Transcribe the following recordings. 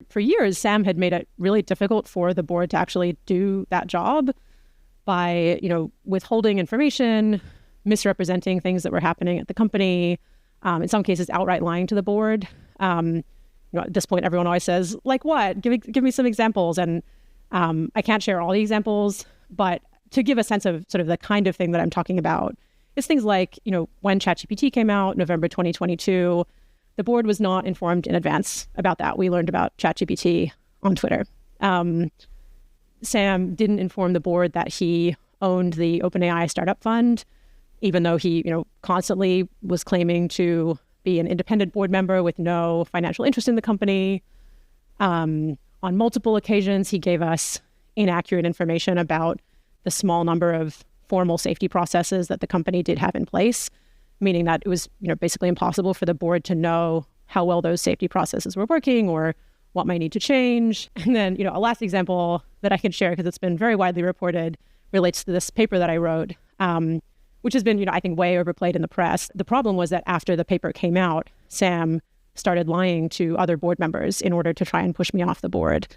For years, Sam had made it really difficult for the board to actually do that job by, withholding information, misrepresenting things that were happening at the company, in some cases outright lying to the board. At this point, everyone always says, like what? Give me some examples. And I can't share all the examples, but to give a sense of sort of the kind of thing that I'm talking about, it's things like, when ChatGPT came out, November 2022, the board was not informed in advance about that. We learned about ChatGPT on Twitter. Sam didn't inform the board that he owned the OpenAI startup fund, even though he, constantly was claiming to be an independent board member with no financial interest in the company. On multiple occasions, he gave us inaccurate information about the small number of formal safety processes that the company did have in place, meaning that it was, basically impossible for the board to know how well those safety processes were working or what might need to change. And then, a last example that I can share, because it's been very widely reported, relates to this paper that I wrote, which has been, I think, way overplayed in the press. The problem was that after the paper came out, Sam started lying to other board members in order to try and push me off the board.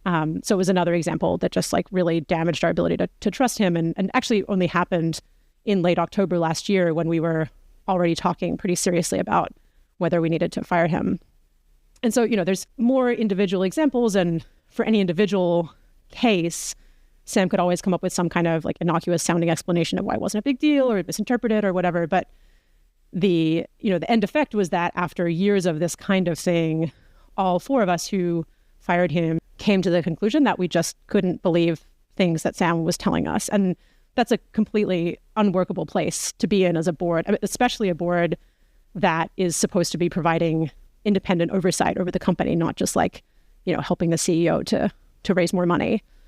So it was another example that just really damaged our ability to trust him, and actually only happened in late October last year when we were already talking pretty seriously about whether we needed to fire him. And so, there's more individual examples, and for any individual case, Sam could always come up with some kind of innocuous sounding explanation of why it wasn't a big deal or misinterpreted or whatever. But the end effect was that after years of this kind of thing, all four of us who fired him came to the conclusion that we just couldn't believe things that Sam was telling us. And that's a completely unworkable place to be in as a board, especially a board that is supposed to be providing independent oversight over the company, not just helping the CEO to raise more money.